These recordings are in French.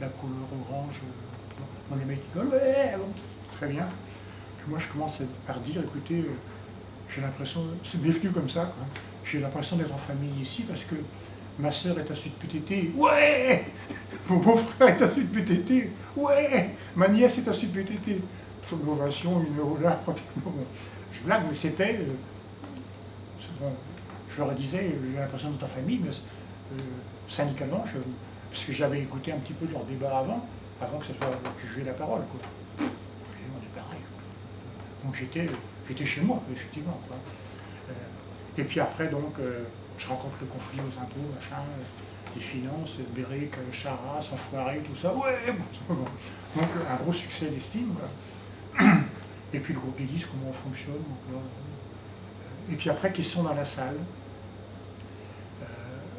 la couleur orange. Bon, les mecs ils disent ouais, bon, très bien. Puis moi je commence par dire écoutez, j'ai l'impression, c'est venu comme ça, quoi. J'ai l'impression d'être en famille ici parce que ma sœur est à Sud PTT, ouais. Mon beau-frère est à Sud PTT, ouais. Ma nièce est à Sud PTT. Sur l'ovation, une euro là, pratiquement. Bon, je blague, mais c'était. Bon, je leur disais, j'ai l'impression d'être en famille, mais syndicalement, parce que j'avais écouté un petit peu leur débat avant que ce soit que je joue la parole, quoi. On est pareil. Donc j'étais chez moi, effectivement, quoi. Et puis après, donc, je rencontre le conflit aux impôts, machin, des finances, Béric, Charras, Enfoiré, tout ça. Ouais, bon. Donc un gros succès d'estime, quoi. Et puis le groupe des disques, comment on fonctionne. Donc, là, et puis après, qu'ils sont dans la salle.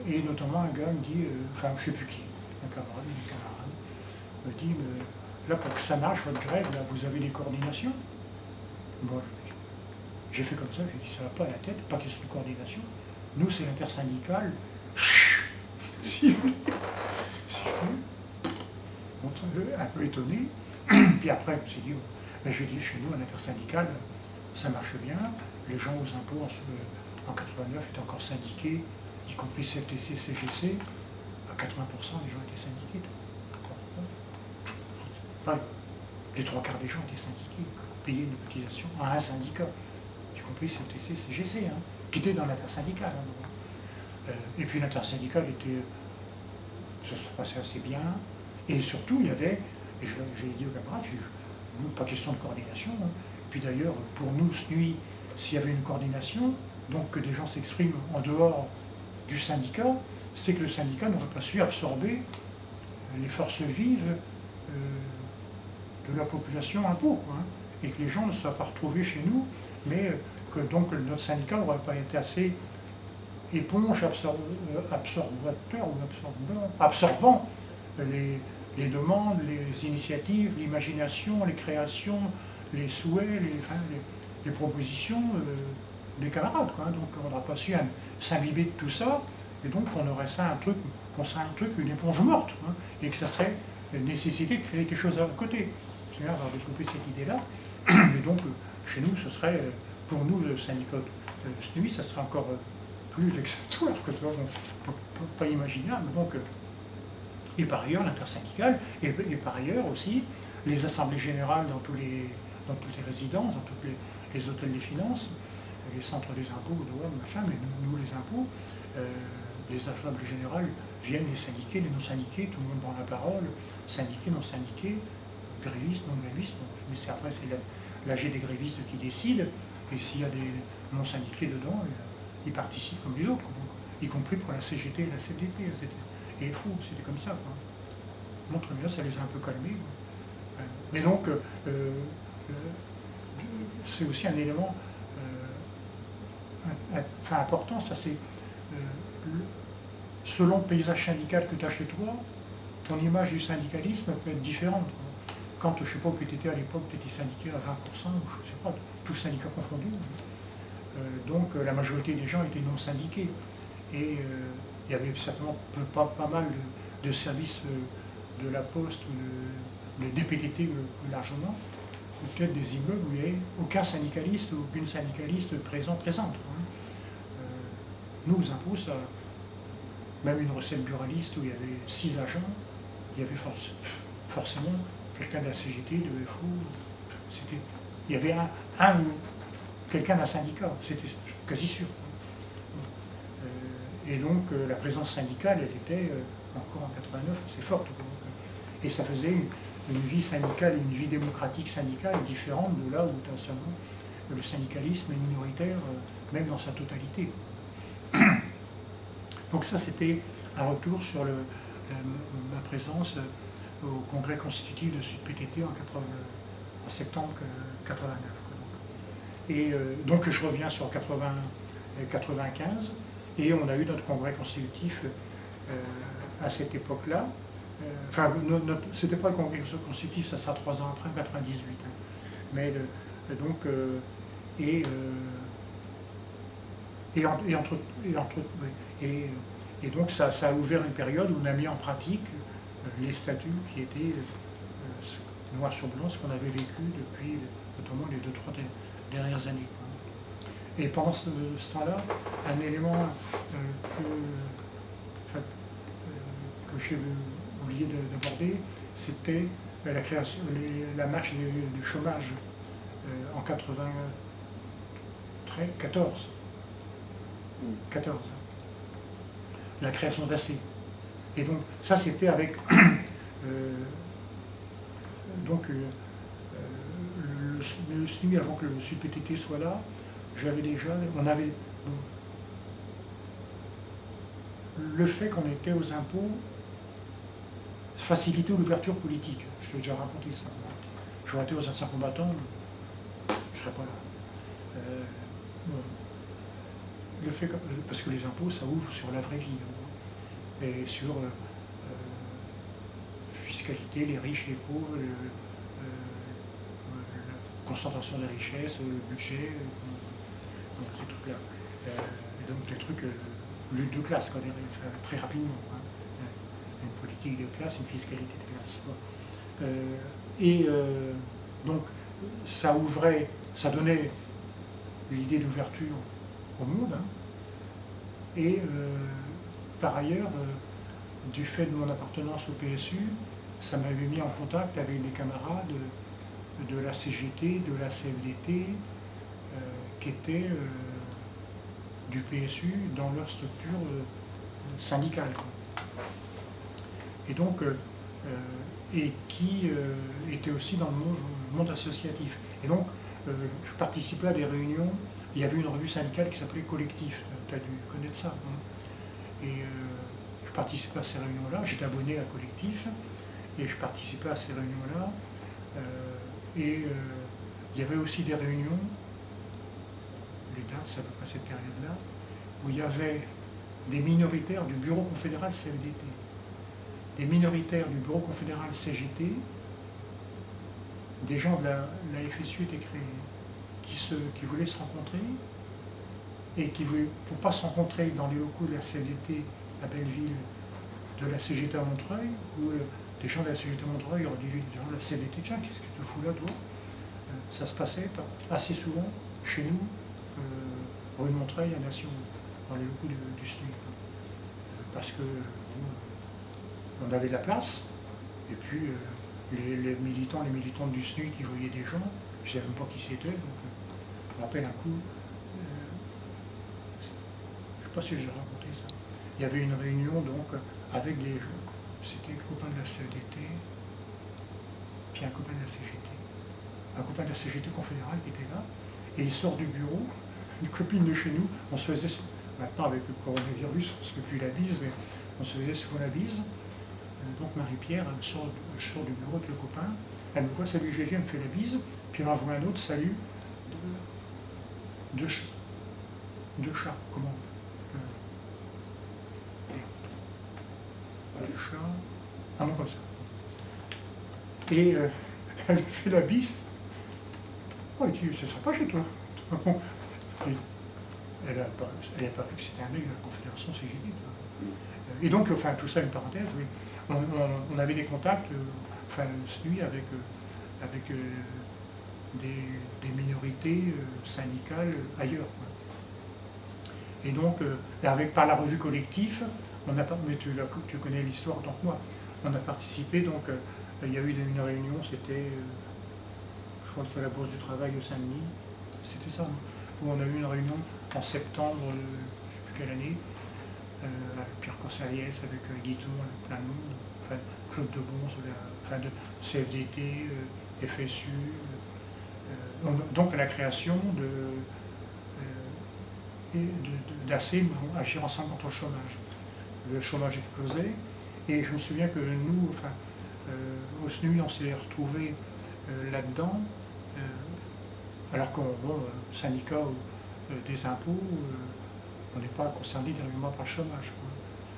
Et notamment un gars me dit, enfin je ne sais plus qui, un camarade me dit, là pour que ça marche votre grève, là, vous avez des coordinations. Bon, j'ai fait comme ça, j'ai dit ça va pas à la tête, pas question de coordination. Nous c'est l'intersyndicale. Sifflé. Un peu étonné. Puis après, je me suis dit, ben, je dis chez nous, à l'intersyndicale, ça marche bien. Les gens aux impôts en 89 étaient encore syndiqués, y compris CFTC, CGC. À 80% des gens étaient syndiqués. Enfin, les 3/4 des gens étaient syndiqués, payaient une cotisation à un syndicat, y compris CFTC, CGC, hein, qui était dans l'intersyndicale. Hein. Et puis l'intersyndicale était, ça se passait assez bien. Et surtout, il y avait, et je l'ai dit aux camarades, pas question de coordination. Hein. Puis d'ailleurs, pour nous, SNUI, s'il y avait une coordination, donc que des gens s'expriment en dehors du syndicat, c'est que le syndicat n'aurait pas su absorber les forces vives de la population impôt, hein, et que les gens ne soient pas retrouvés chez nous, mais que donc notre syndicat n'aurait pas été assez éponge, absorbant les demandes, les initiatives, l'imagination, les créations, les souhaits, les propositions des camarades, quoi. Donc on n'aura pas su s'imbiber de tout ça, et donc on aurait ça une éponge morte, hein, et que ça serait une nécessité de créer quelque chose à côté. C'est-à-dire avoir développé cette idée-là, et donc chez nous, ce serait, pour nous, le syndicat SNUI, ça serait encore plus vexatoire que pas imaginable. Donc, et par ailleurs, l'intersyndicale, et par ailleurs aussi, les assemblées générales dans toutes les résidences, dans tous les hôtels des finances, les centres des impôts, douanes, machin, mais nous les impôts, les assemblées générales viennent les syndiqués, les non-syndiqués, tout le monde prend la parole, syndiqués, non-syndiqués, grévistes, non-grévistes, mais après c'est l'AG des grévistes qui décide, et s'il y a des non-syndiqués dedans, ils participent comme les autres, y compris pour la CGT et la CFDT. Et fou, c'était comme ça, quoi. Bon, très bien, ça les a un peu calmés. Mais donc, c'est aussi un élément important, ça c'est selon le paysage syndical que tu as chez toi, ton image du syndicalisme peut être différente. Quand, je ne sais pas, que tu étais à l'époque, tu étais syndiqué à 20%, ou je ne sais pas, tous syndicats confondus. Donc la majorité des gens étaient non syndiqués. Et il y avait certainement pas mal de services de la Poste ou de DPTT plus largement, ou peut-être des immeubles où il n'y avait aucun syndicaliste ou aucune syndicaliste présente. Hein. Nous, aux impôts, ça, même une recette buraliste où il y avait 6 agents, il y avait forcément quelqu'un de la CGT, de FO, il y avait un ou quelqu'un d'un syndicat, c'était quasi sûr. Et donc la présence syndicale, elle était encore en 89 assez forte. Et ça faisait une vie syndicale, une vie démocratique syndicale différente de là où le syndicalisme est minoritaire, même dans sa totalité. Donc ça, c'était un retour sur ma présence au congrès constitutif de Sud PTT en septembre 89. Et donc je reviens sur 95, et on a eu notre congrès constitutif à cette époque-là. Enfin, c'était pas le congrès constitutif, ça sera 3 ans après, en 98. Hein. Mais donc, donc ça a ouvert une période où on a mis en pratique les statuts qui étaient noir sur blanc, ce qu'on avait vécu depuis notamment les 2-3 dernières années. Et pendant ce temps-là, un élément que j'ai oublié d'aborder, c'était la création, la marche du chômage en 94. La création d'AC. Et donc, ça c'était avec le SNUI, avant que le SUD-PTT soit là, on avait le fait qu'on était aux impôts facilitait l'ouverture politique. Je t'ai déjà raconté ça. J'aurais été aux anciens combattants, je ne serais pas là. Bon. Le fait parce que les impôts, ça ouvre sur la vraie vie, et sur fiscalité, les riches, les pauvres, la concentration des richesses, le budget, donc ces trucs-là. Donc des trucs, lutte de classe, quoi, très rapidement. Hein. Une politique de classe, une fiscalité de classe. Donc ça ouvrait, ça donnait l'idée d'ouverture au monde. Hein. Et par ailleurs, du fait de mon appartenance au PSU, ça m'avait mis en contact avec des camarades de la CGT, de la CFDT, qui étaient du PSU dans leur structure syndicale. Quoi. Et donc, et qui étaient aussi dans le monde associatif. Et donc, je participais à des réunions. Il y avait une revue syndicale qui s'appelait Collectif. Tu as dû connaître ça. Hein. Et je participais à ces réunions-là. J'étais abonné à Collectif. Et je participais à ces réunions-là. Il y avait aussi des réunions, les dates, c'est à peu près cette période-là, où il y avait des minoritaires du bureau confédéral CFDT, des minoritaires du bureau confédéral CGT, des gens de la FSU étaient créés, qui voulaient se rencontrer, et qui voulaient, pour ne pas se rencontrer dans les locaux de la CFDT à Belleville, de la CGT à Montreuil, où des gens de la CGT à Montreuil auraient dit des gens de la CFDT, tiens, qu'est-ce que tu fous là, toi? Ça se passait assez souvent chez nous, rue de Montreuil à Nation, dans les locaux du SNUI. Parce que on avait de la place, et puis les militants, les militantes du SNUI qui voyaient des gens, je ne savais même pas qui c'était, donc je me rappelle un coup, je ne sais pas si j'ai raconté ça. Il y avait une réunion donc avec des gens, c'était le copain de la CEDT, puis un copain de la CGT. Un copain de la CGT confédérale qui était là, et il sort du bureau, une copine de chez nous, on se faisait, maintenant avec le coronavirus, on ne se fait plus la bise, mais on se faisait souvent la bise. Donc Marie-Pierre, je sors du bureau avec le copain, elle me voit, salut Gégé, elle me fait la bise, puis elle m'envoie un autre salut de chat, comment de chat, un nom comme ça. Et elle me fait la bise. Oh, il dit, c'est sympa chez toi. Elle a pas vu que c'était un mec de la Confédération CGT. Et donc, enfin, tout ça, une parenthèse, oui. On avait des contacts, enfin, SNUI avec des minorités syndicales ailleurs. Quoi. Et donc, par la revue Collectif, on a pas, mais tu connais l'histoire autant que moi, on a participé, donc il y a eu une réunion, c'était, je crois que c'était la Bourse du Travail de Saint-Denis, c'était ça, où on a eu une réunion en septembre, je ne sais plus quelle année, avec Pierre Corsaliès, avec Guiton, avec plein de monde, enfin, Claude Debon, enfin, de CFDT, FSU, donc la création d'AC, Agir ensemble contre le chômage. Le chômage explosait, et je me souviens que nous, enfin, au SNUI, on s'est retrouvés là-dedans, alors qu'on, syndicat des impôts, on n'est pas concerné directement par le chômage. Quoi.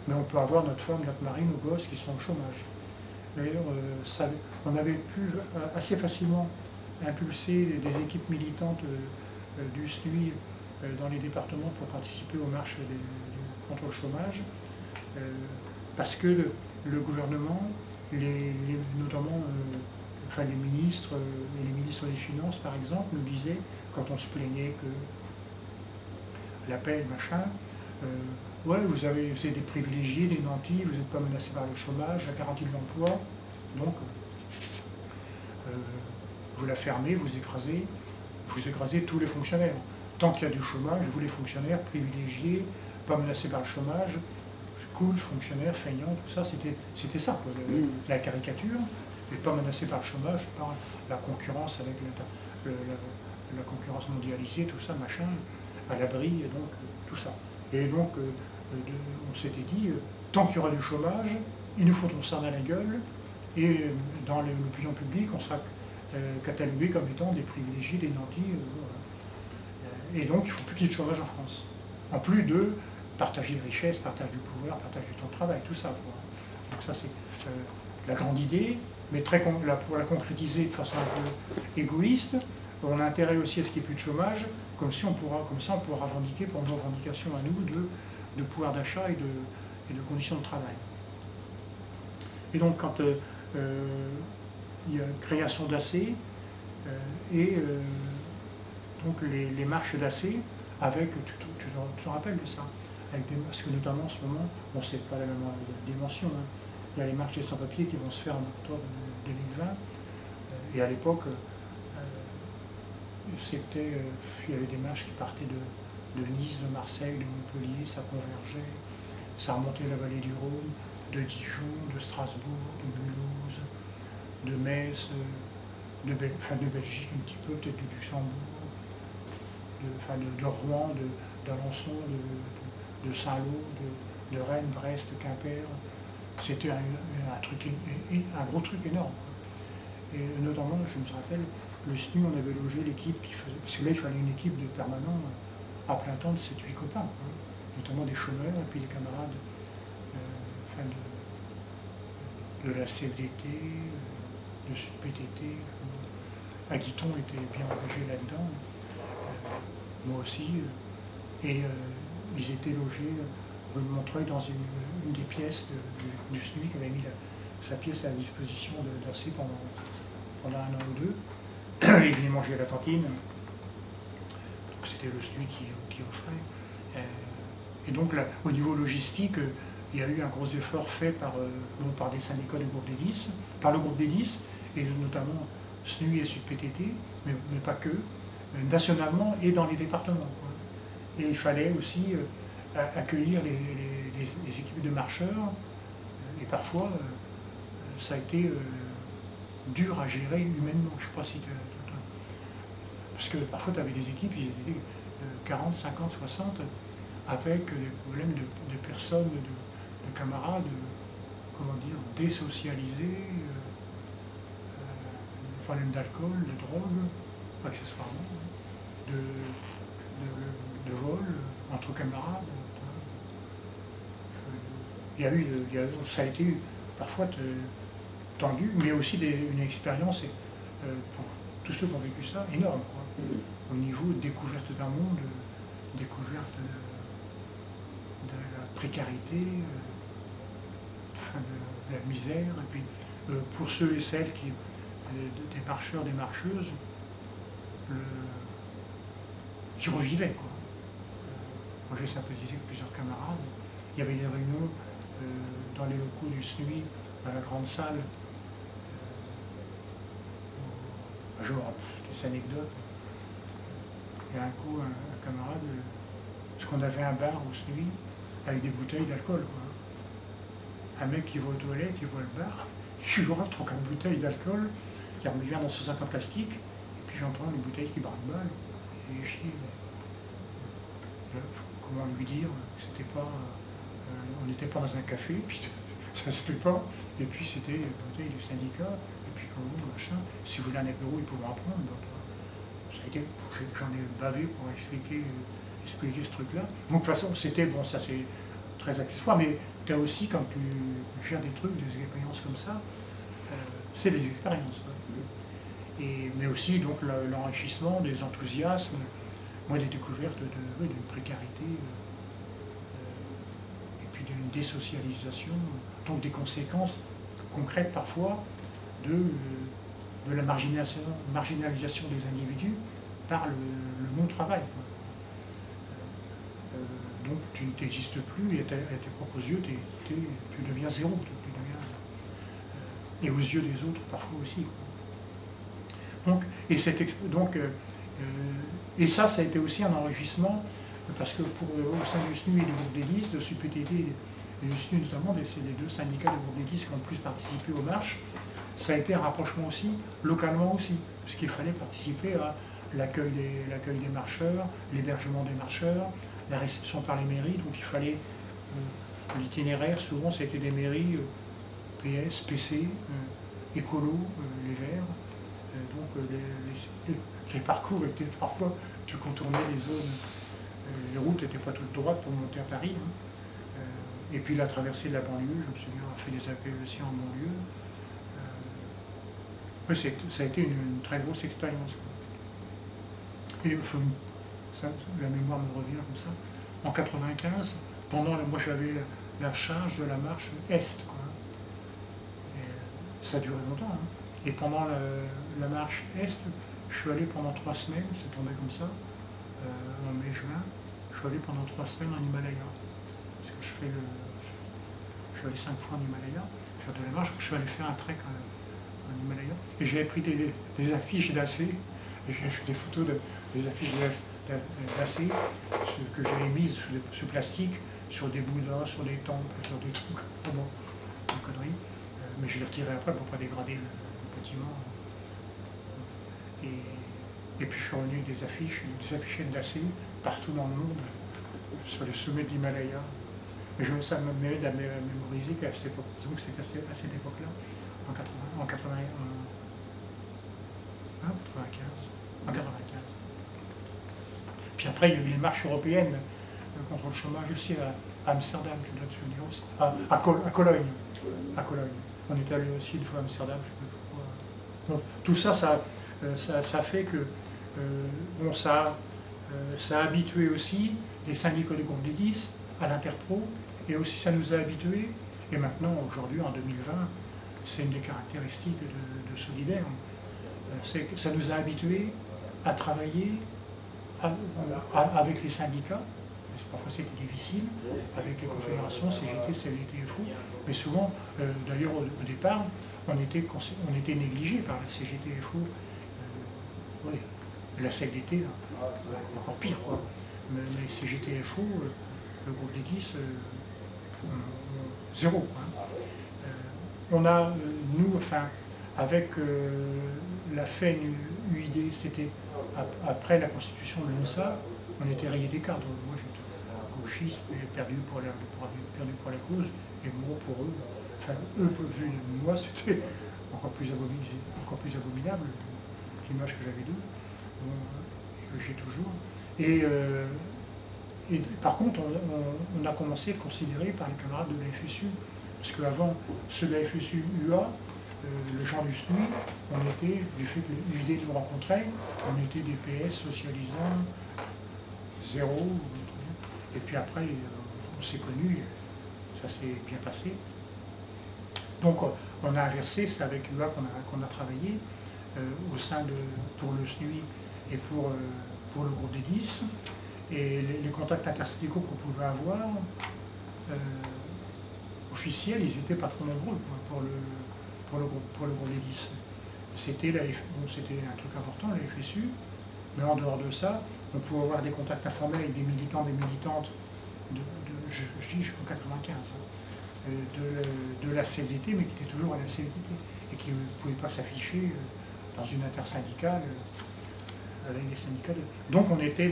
Mais on peut avoir notre femme, notre mari, nos gosses qui sont au chômage. D'ailleurs, on avait pu assez facilement impulser des équipes militantes du SNUI dans les départements pour participer aux marches contre le chômage, parce que le gouvernement notamment enfin, les ministres et les ministres des Finances, par exemple, nous disaient, quand on se plaignait que la paie, machin, ouais, vous êtes des privilégiés, des nantis, vous n'êtes pas menacés par le chômage, la garantie de l'emploi, donc vous la fermez, vous écrasez tous les fonctionnaires. Tant qu'il y a du chômage, vous les fonctionnaires privilégiés, pas menacés par le chômage, cool, fonctionnaires, feignants, tout ça, c'était ça, quoi, la caricature, et pas menacés par le chômage, par la concurrence avec la concurrence mondialisée, tout ça, machin, à l'abri, et donc tout ça. Et donc, on s'était dit, tant qu'il y aura du chômage, il nous faut ça dans la gueule, et dans l'opinion publique, on sera catalogué comme étant des privilégiés, des nantis. Et donc, il ne faut plus qu'il y ait de chômage en France. En plus de partager les richesses, partage du pouvoir, partage du temps de travail, tout ça. Donc ça, c'est la grande idée, mais pour la concrétiser de façon un peu égoïste, on a intérêt aussi à ce qu'il n'y ait plus de chômage, comme ça on pourra revendiquer pour nos revendications à nous de pouvoir d'achat et de conditions de travail. Et donc, quand il y a création d'AC, donc les marches d'AC, avec, tu te rappelles de ça, parce que notamment en ce moment, bon, c'est pas la même dimension, hein. Il y a les marches des sans-papiers qui vont se faire en octobre 2020, et à l'époque, il y avait des marches qui partaient de Nice, de Marseille, de Montpellier, ça convergeait, ça remontait la vallée du Rhône, de Dijon, de Strasbourg, de Mulhouse, de Metz, de Belgique un petit peu, peut-être du Luxembourg, de Rouen, d'Alençon, de Saint-Lô, de Rennes, Brest, Quimper. C'était un gros truc énorme. Et notamment, je me rappelle, le SNU, on avait logé l'équipe qui faisait... Parce que là, il fallait une équipe de permanents à plein temps de 7-8 copains, hein, notamment des chômeurs et puis des camarades de la CFDT, de Sud PTT. Aguiton était bien engagé là-dedans, moi aussi. Et ils étaient logés rue de Montreuil dans une des pièces du SNU qui avait mis sa pièce à la disposition d'AC pendant 1 an ou 2. Ils venaient manger à la cantine. C'était le SNU qui offrait. Et donc là, au niveau logistique, il y a eu un gros effort fait par des syndicats du groupe des 10, par le groupe des 10, et notamment SNU et Sud PTT, mais pas que, nationalement et dans les départements, quoi. Et il fallait aussi accueillir les équipes de marcheurs, et parfois ça a été dur à gérer humainement. Je ne sais pas si parce que parfois tu avais des équipes, ils étaient 40, 50, 60, avec des problèmes de personnes, de camarades, comment dire, désocialisés, problèmes d'alcool, de drogue, accessoirement, de vol entre camarades. Ça a été parfois tendu, mais aussi une expérience, pour tous ceux qui ont vécu ça, énorme, quoi. Au niveau de découverte d'un monde, découverte de la précarité, de la misère, et puis pour ceux et celles des marcheurs, des marcheuses, qui revivaient, quoi. Moi j'ai sympathisé avec plusieurs camarades. Il y avait des réunions dans les locaux du SNUI, dans la grande salle. Genre, des anecdotes. Et un coup, un camarade, parce qu'on avait un bar au SNUI avec des bouteilles d'alcool, quoi. Un mec qui va aux toilettes, il voit le bar, je lui rentre 4 bouteilles d'alcool, qui revient dans ce sac en plastique, et puis j'entends les bouteilles qui braquent-balles, et je dis, comment lui dire que c'était pas, on n'était pas dans un café, puis ça se fait pas, et puis c'était les bouteilles du syndicat, et puis comment, machin, si vous voulez un apéro, ils pouvaient en prendre. Donc, ça a été, j'en ai bavé pour expliquer ce truc-là. Donc de toute façon, c'était, bon, ça c'est très accessoire, mais tu as aussi, quand tu gères des trucs, des expériences comme ça, c'est des expériences. Mais aussi donc l'enrichissement, des enthousiasmes, moi des découvertes d'une précarité, et puis d'une désocialisation, donc des conséquences concrète parfois de la marginalisation des individus par le non-travail. Donc tu n'existes plus et à tes propres yeux, tu deviens zéro. Et aux yeux des autres parfois aussi. Donc, et ça a été aussi un enrichissement, parce que au sein du SNU et du groupe des 10, de SUPTT et du SNU notamment, c'est les deux syndicats du groupe des 10 qui ont le plus participé aux marches, ça a été un rapprochement aussi, localement aussi, puisqu'il fallait participer à l'accueil des marcheurs, l'hébergement des marcheurs, la réception par les mairies, donc il fallait l'itinéraire, souvent c'était des mairies PS, PC, écolo, les Verts, donc les parcours étaient parfois, tu contournais les zones, les routes n'étaient pas toutes droites pour monter à Paris, hein. Et puis la traversée de la banlieue, je me souviens avoir fait des appels aussi en banlieue. Ça a été une très grosse expérience. Et la mémoire me revient comme ça. En 95, moi j'avais la charge de la marche Est, quoi. Et ça a duré longtemps, hein. Et pendant la marche Est, je suis allé pendant 3 semaines, c'est tombé comme ça, en mai-juin, je suis allé pendant 3 semaines en Himalaya. Parce que je suis allé 5 fois en Himalaya, faire de la marche, je suis allé faire un trek en Himalaya. Et j'avais pris des affiches d'AC, et j'avais fait des photos des affiches d'AC que j'avais mises sous plastique, sur des bouddhas, sur des temples, sur des trucs, vraiment, des conneries. Mais je les retirais après pour ne pas dégrader le bâtiment. Et puis je suis revenu des affichettes d'AC partout dans le monde, sur le sommet de l'Himalaya. Mais ça me m'aide à mémoriser qu'à cette époque, c'était à cette époque-là, en 95. Puis après, il y a eu les marches européennes contre le chômage aussi à Amsterdam, tu dois te souvenir aussi. À Cologne. À Cologne. On est allé aussi une fois à Amsterdam, je ne sais plus pourquoi. Donc, tout ça, ça fait que ça a habitué aussi les syndicats du groupe des 10 à l'Interpro, et aussi ça nous a habitués, et maintenant, aujourd'hui, en 2020, c'est une des caractéristiques de Solidaire, c'est que ça nous a habitués à travailler avec les syndicats. Parfois c'était difficile, avec les confédérations, CGT, CFDT, FO, mais souvent, d'ailleurs au départ, on était négligé par la CGT, FO, oui, la CFDT, encore pire, quoi. Mais CGT, FO, le groupe des 10, zéro. Hein. On a, nous, enfin, avec la FEN-UID, c'était après la constitution de l'UNSA, on était rayé des cadres. Moi, j'étais gauchiste, perdu pour la cause, et moi, pour eux, enfin, eux, vu de moi, c'était encore plus abominable, l'image que j'avais d'eux, et que j'ai toujours. Et par contre, on a commencé à être considéré par les camarades de la FSU, parce qu'avant, ceux de la FSU-UA, le genre du SNU, on était, du fait que l'UID nous rencontrait, on était des PS socialisants, zéro, et puis après, on s'est connus, ça s'est bien passé. Donc on a inversé, c'est avec UA qu'on a travaillé, au sein pour le SNUI et pour le groupe des 10, et les contacts intersyndicaux qu'on pouvait avoir, officiels, ils n'étaient pas trop nombreux pour le groupe des 10. C'était un truc important, la FSU, mais en dehors de ça, on pouvait avoir des contacts informels avec des militants, des militantes, je dis jusqu'en 95, de la CFDT, mais qui étaient toujours à la CFDT, et qui ne pouvaient pas s'afficher dans une intersyndicale avec les syndicats. Donc on était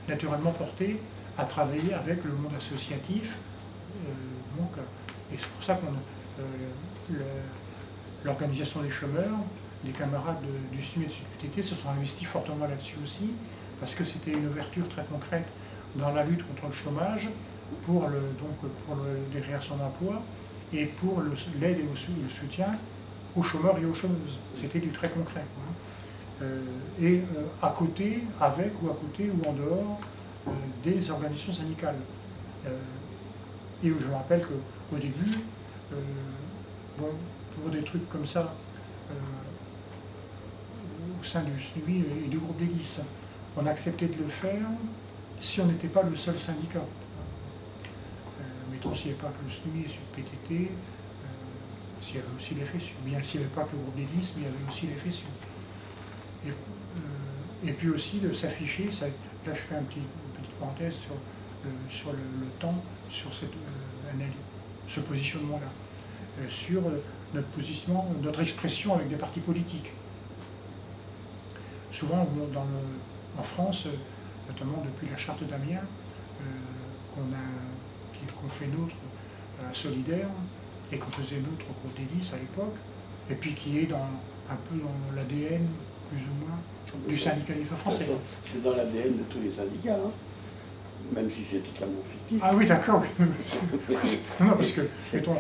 naturellement porté à travailler avec le monde associatif, et c'est pour ça que l'organisation des chômeurs, des camarades du SNU et du SUPTT se sont investis fortement là-dessus aussi, parce que c'était une ouverture très concrète dans la lutte contre le chômage, pour les créations d'emplois, et pour l'aide et le soutien aux chômeurs et aux chômeuses. C'était du très concret, quoi. À côté, avec ou à côté ou en dehors des organisations syndicales. Et je me rappelle qu'au début, pour des trucs comme ça, au sein du SNUI et du groupe d'hélice. On acceptait de le faire si on n'était pas le seul syndicat. Mettons, s'il n'y avait pas que le SNUI et le PTT, s'il y avait aussi les FSU. Bien s'il n'y avait pas que le groupe d'hélice, mais il y avait aussi les FSU. Et puis aussi de s'afficher, là je fais une petite parenthèse sur le temps, sur ce positionnement-là, sur notre positionnement, notre expression avec des partis politiques. Souvent, en France, notamment depuis la charte d'Amiens, qu'on fait nôtre à Solidaire, et qu'on faisait nôtre au groupe d'hélice à l'époque, et puis qui est un peu dans l'ADN, plus ou moins, du syndicalisme français. C'est dans l'ADN de tous les syndicats, hein, même si c'est totalement fictif. Ah oui, d'accord. Non, parce que c'est dans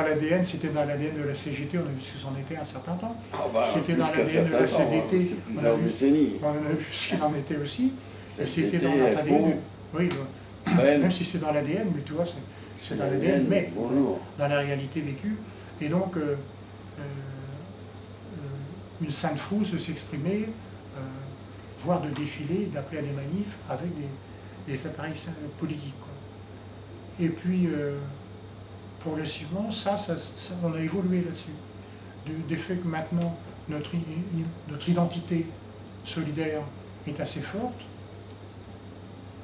l'ADN, c'était dans l'ADN de la CGT, on a vu ce que c'en était un certain temps. C'était dans l'ADN de la CDT, on a vu ce qu'il en était aussi. Et c'était dans l'ADN. Oui, même si c'est dans l'ADN, mais tu vois, c'est dans l'ADN, mais dans la réalité vécue. Et donc, une sainte frousse de s'exprimer, voire de défiler, d'appeler à des manifs avec des appareils politiques, quoi. Et puis, progressivement, on a évolué là-dessus. Du fait que maintenant, notre identité solidaire est assez forte,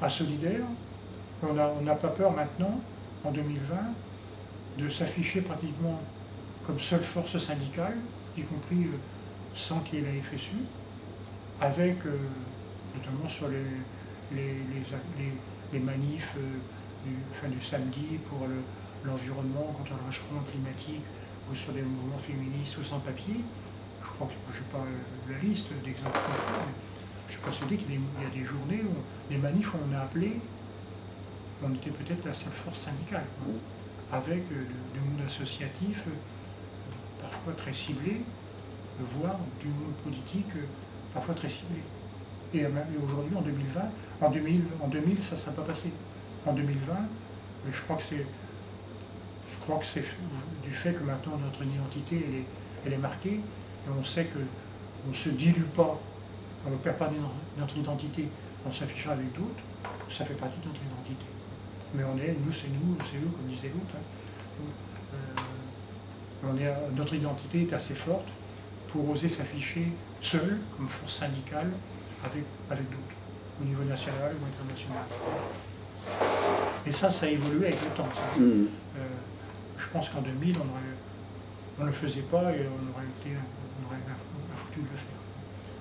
à Solidaire, on n'a pas peur maintenant, en 2020, de s'afficher pratiquement comme seule force syndicale, y compris sans qu'il y ait la FSU, avec, notamment sur les manifs du samedi pour l'environnement, contre le réchauffement climatique, ou sur des mouvements féministes ou sans papier. Je crois que je n'ai pas la liste d'exemples, mais je suis persuadé qu'il y a des journées, des manifs où on a appelé, on était peut-être la seule force syndicale, avec du monde associatif, parfois très ciblé, voire du monde politique, parfois très ciblé. Et aujourd'hui, en 2020, en 2000, ça ne s'est pas passé. En 2020, je crois que c'est du fait que maintenant notre identité elle est marquée, et on sait qu'on ne se dilue pas, on ne perd pas notre identité en s'affichant avec d'autres, ça fait partie de notre identité. Mais nous, c'est eux, comme disait l'autre. Notre identité est assez forte pour oser s'afficher seul, comme force syndicale, avec d'autres, au niveau national ou international. Et ça a évolué avec le temps. Je pense qu'en 2000, on ne le faisait pas et on aurait foutu de le faire.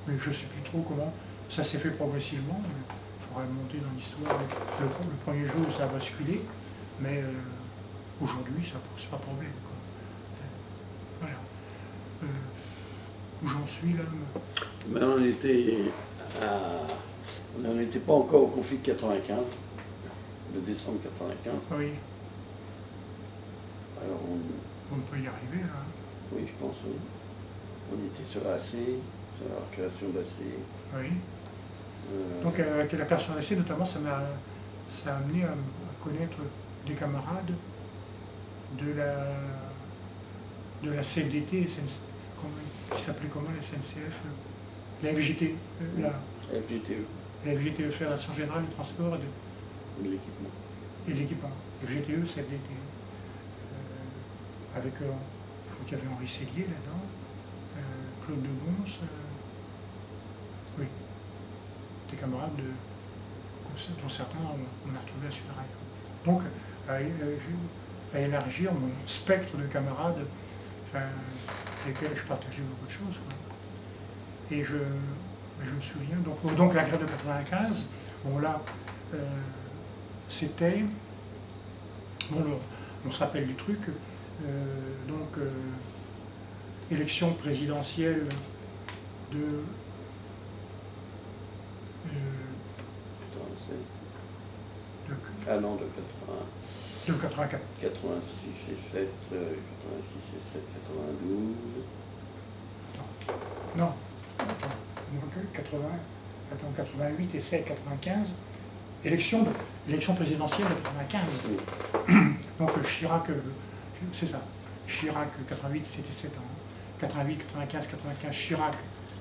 Mais je ne sais plus trop comment ça s'est fait progressivement. Il faudra monter dans l'histoire. Le premier jour, ça a basculé, mais aujourd'hui, ça ne pose pas de problème, quoi. Voilà. Où j'en suis là? Ben, on n'était pas encore au conflit de 95, de décembre 95. Oui. Alors on peut y arriver là. Oui, je pense, oui. On était sur AC, sur la création d'AC. Oui. Donc avec la création d'AC, notamment, ça a amené à connaître des camarades de la CFDT, qui s'appelait comment, la SNCF, la FGT, la FGTE, Fédération Générale du Transport et de l'équipement. Et de l'équipement. FGTE, CFDT. Avec, je crois qu'il y avait Henri Séguier là-dedans, Claude de Bons, oui, des camarades dont certains on a retrouvés à Sudrail. Donc, à élargir mon spectre de camarades, avec lesquels je partageais beaucoup de choses, quoi. Et je me souviens, donc la grève de 95, bon là, c'était, bon, on se rappelle du truc, élection présidentielle de 96. De 84. 86 et 7, 92. Non. 88 et 7, 95. L'élection présidentielle de 95. Donc Chirac, c'est ça. Chirac, 88, c'était 7 ans. 88, 95, 95, Chirac,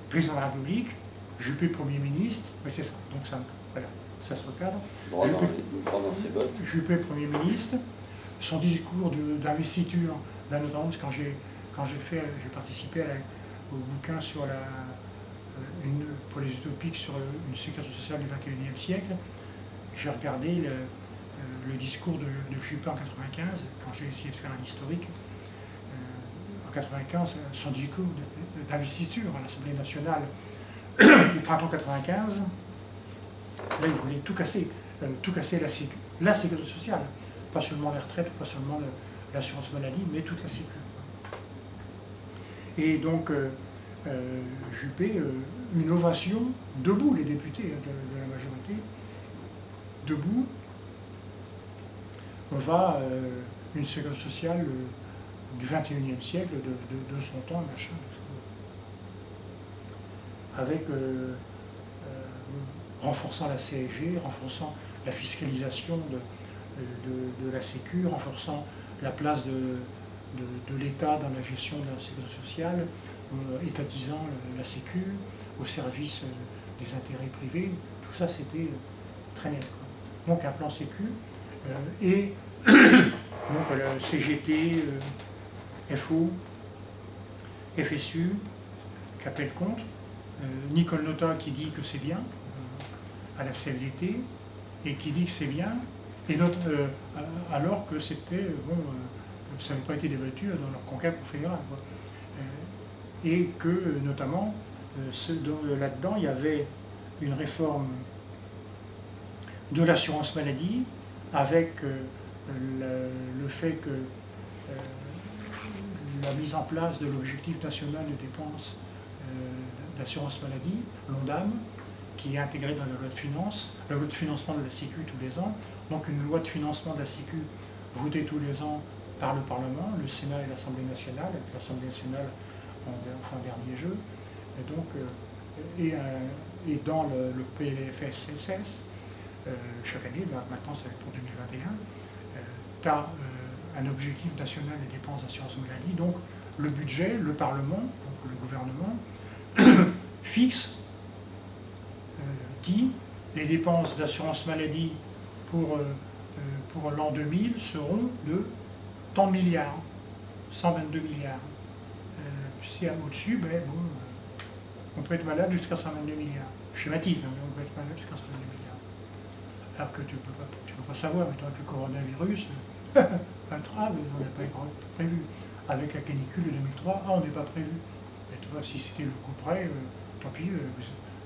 président de la République, Juppé, Premier ministre, mais c'est ça. Donc ça, voilà, ça se recadre. Droit dans ses bottes. Juppé, Premier ministre, son discours d'investiture, là notamment, parce que quand j'ai participé au bouquin sur pour les utopiques sur une sécurité sociale du XXIe siècle, j'ai regardé le discours de Juppé en 95, quand j'ai essayé de faire un historique. En 95, son discours d'investiture à l'Assemblée nationale du printemps 95, là il voulait tout casser la sécurité sociale, pas seulement les retraites, pas seulement l'assurance maladie, mais toute la sécurité. Et donc Juppé, une ovation, debout les députés de la majorité, debout, on va une sécurité sociale du XXIe siècle, de son temps, machin, avec renforçant la CSG, renforçant la fiscalisation de la Sécu, renforçant la place de l'État dans la gestion de la sécurité sociale, étatisant la Sécu au service des intérêts privés. Tout ça, c'était très net, quoi. Donc un plan Sécu et donc le CGT, FO, FSU, qui appelle contre, Nicole Notat qui dit que c'est bien, à la CFDT, et qui dit que c'est bien, et alors que c'était, ça n'avait pas été débattu dans leur conquête confédérale. Et que, notamment, là-dedans, il y avait une réforme de l'assurance maladie, avec le fait que la mise en place de l'objectif national de dépenses d'assurance maladie, l'ONDAM, qui est intégrée dans la loi de finances, la loi de financement de la Sécu tous les ans, donc une loi de financement de la Sécu votée tous les ans par le Parlement, le Sénat et l'Assemblée nationale, avec l'Assemblée nationale en dernier jeu. Et donc, et dans le PLFSS, chaque année, là, maintenant ça va être pour 2021, tu as un objectif national des dépenses d'assurance maladie, donc le budget, le Parlement, donc le gouvernement, fixe, dit les dépenses d'assurance maladie pour l'an 2000 seront de tant de milliards, 122 milliards. Si au-dessus, ben, bon, on peut être malade jusqu'à 122 milliards. Je schématise, hein, on peut être malade jusqu'à 122 milliards. Alors que tu ne peux pas savoir, mais avec le coronavirus, un travail, on n'a pas prévu. Avec la canicule de 2003, on n'est pas prévu. Et tu vois, si c'était le coup près, tant pis,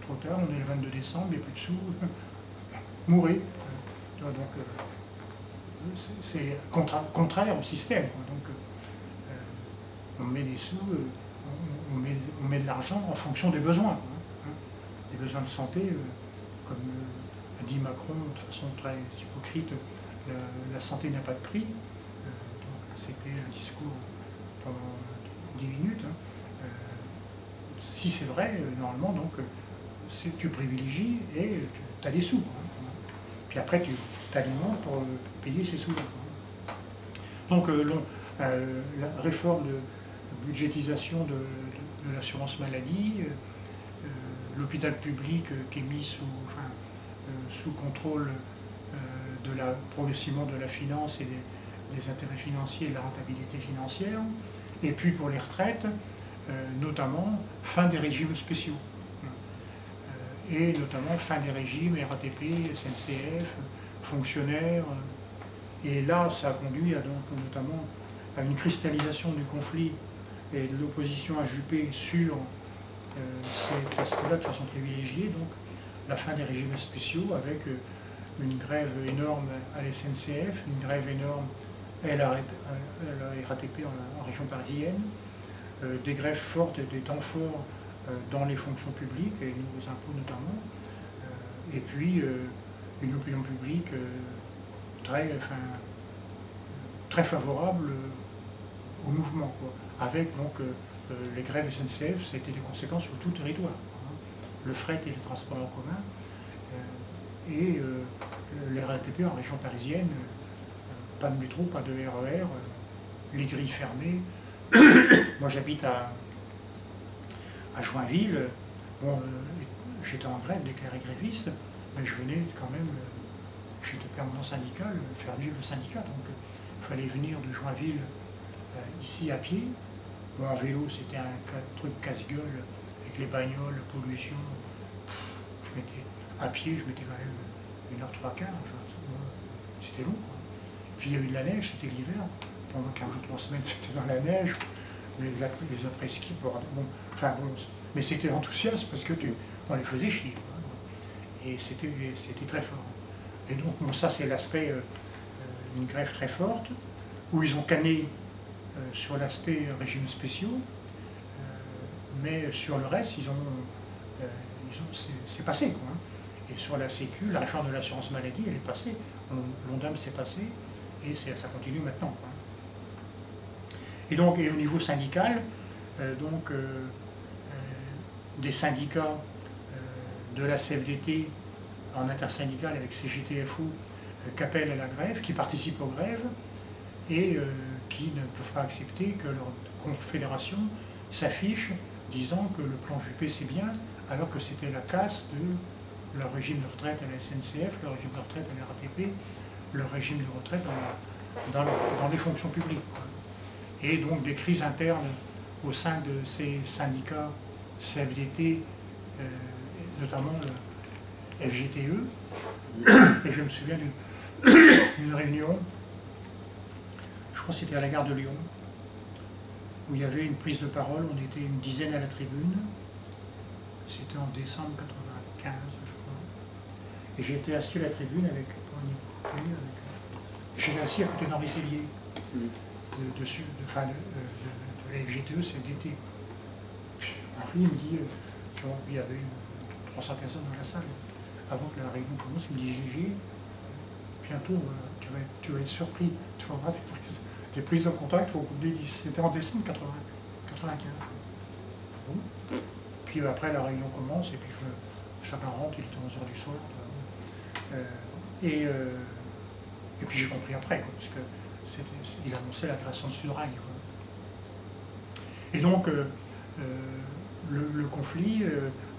trop tard, on est le 22 décembre, il n'y a plus de sous, mourrez. Donc, c'est contraire au système, quoi. Donc, on met des sous, on met de l'argent en fonction des besoins, quoi, hein. Des besoins de santé, comme dit Macron de façon très hypocrite, la santé n'a pas de prix. C'était un discours pendant 10 minutes. Hein. Si c'est vrai, normalement, donc, tu privilégies et tu as des sous, hein. Puis après, tu t'alimentes pour payer ces sous-là. Donc, la réforme de budgétisation de l'assurance maladie, l'hôpital public qui est mis sous contrôle progressivement de la finance et des intérêts financiers et de la rentabilité financière, et puis pour les retraites, notamment fin des régimes spéciaux, et notamment fin des régimes RATP, SNCF, fonctionnaires, et là ça a conduit notamment à une cristallisation du conflit et de l'opposition à Juppé sur cet aspect-là de façon privilégiée, donc la fin des régimes spéciaux avec une grève énorme à la SNCF, une grève énorme à la RATP en région parisienne, des grèves fortes et des temps forts dans les fonctions publiques et les nouveaux impôts notamment, et puis une opinion publique très favorable au mouvement, quoi. Avec donc les grèves SNCF, ça a été des conséquences sur tout le territoire, hein. Le fret et les transports en commun, et les RATP en région parisienne, pas de métro, pas de RER, les grilles fermées. Moi j'habite à Joinville. Bon, j'étais en grève, déclaré gréviste, mais je venais quand même, j'étais permanent syndical, faire vivre le syndicat. Donc il fallait venir de Joinville ici à pied. Bon, en vélo, c'était un truc casse-gueule avec les bagnoles, la pollution. À pied, je mettais quand même 1h03, c'était long, quoi. Puis il y a eu de la neige, c'était l'hiver. Pendant 15 jours, 3 semaines, c'était dans la neige. Les après-ski, bon, enfin bon, mais c'était enthousiaste parce que on les faisait chier, quoi. Et c'était très fort. Et donc, bon, ça, c'est l'aspect, une grève très forte, où ils ont canné sur l'aspect régimes spéciaux, mais sur le reste, c'est passé, quoi. Et sur la Sécu, la réforme de l'assurance maladie, elle est passée. L'ONDAM s'est passé, et ça continue maintenant, quoi. Et donc, et au niveau syndical, des syndicats de la CFDT en intersyndical avec CGT-FO qui appellent à la grève, qui participent aux grèves et qui ne peuvent pas accepter que leur confédération s'affiche disant que le plan Juppé c'est bien, alors que c'était la casse de leur régime de retraite à la SNCF, leur régime de retraite à la RATP, leur régime de retraite dans les fonctions publiques, quoi. Et donc des crises internes au sein de ces syndicats CFDT, notamment le FGTE. Et je me souviens d'une réunion, je crois que c'était à la gare de Lyon, où il y avait une prise de parole, on était une dizaine à la tribune, c'était en décembre 95, je crois, et j'étais assis à la tribune j'étais assis à côté d'Henri Sellier, de la FGTE, CFDT. Henri me dit, il y avait 300 personnes dans la salle, avant que la réunion commence, il me dit Gégé, bientôt tu vas être surpris, tu vas avoir des prises de contact. C'était en décembre 95. Bon. Puis après la réunion commence, et puis chacun rentre, il était 11h du soir. Et puis j'ai compris après, quoi, parce que il annonçait la création de Sudrail, quoi. Et donc le conflit,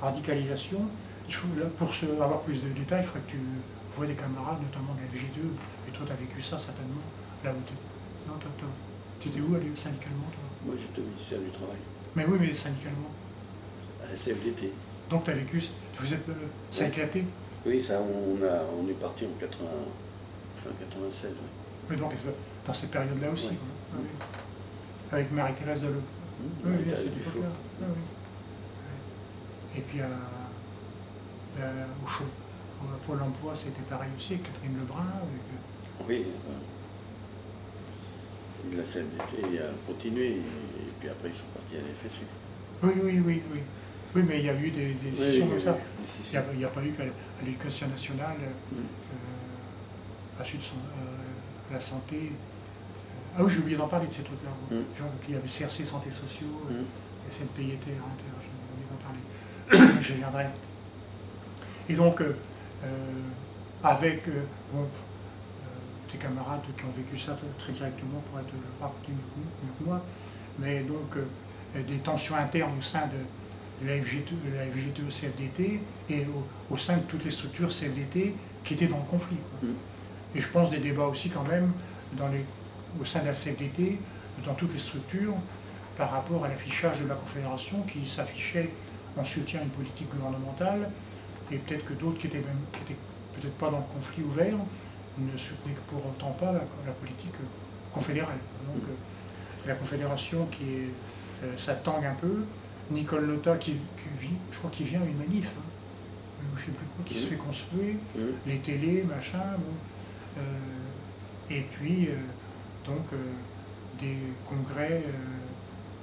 radicalisation, il faut, là, pour avoir plus de détails, il faudrait que tu vois des camarades, notamment de la FG2, et toi tu as vécu ça certainement, là où tu es. Non, tu étais où syndicalement, toi? Moi j'étais au ministère du Travail. Mais oui, mais syndicalement. À la CFDT. Donc tu as vécu, vous êtes, ça a éclaté? Oui, ça, on est parti en 96. Oui. Mais donc dans cette période-là aussi, ouais. Ah, oui. Avec Marie-Thérèse Deleu. Oui, à cette époque-là. Ah, oui. Et puis au chaud. Au Pôle emploi, c'était pareil aussi, avec Catherine Lebrun. Oui, la CFDT a continué, et puis après ils sont partis à la FSU. Oui. Oui, mais il y a eu des décisions comme ça. Oui. Il n'y a pas eu qu'à l'Éducation nationale, à la santé. Ah oui, j'ai oublié d'en parler de ces trucs-là. Genre, il y avait CRC Santé Sociaux, SNPIT, Inter, j'ai oublié d'en parler. Je viendrai. Et donc, avec des camarades qui ont vécu ça très directement, pour être le raconter mieux que moi, mais donc des tensions internes au sein de la FGTE CFDT et au sein de toutes les structures CFDT qui étaient dans le conflit, quoi. Et je pense des débats aussi quand même au sein de la CFDT, dans toutes les structures, par rapport à l'affichage de la Confédération qui s'affichait en soutien à une politique gouvernementale, et peut-être que d'autres qui étaient peut-être pas dans le conflit ouvert ne soutenaient que pour autant pas la politique confédérale. Donc la Confédération ça tangue un peu. Nicole Notat je crois qu'il vient à une manif, je ne sais plus quoi, qui se fait construire, les télés, machin, bon. Et puis donc des congrès,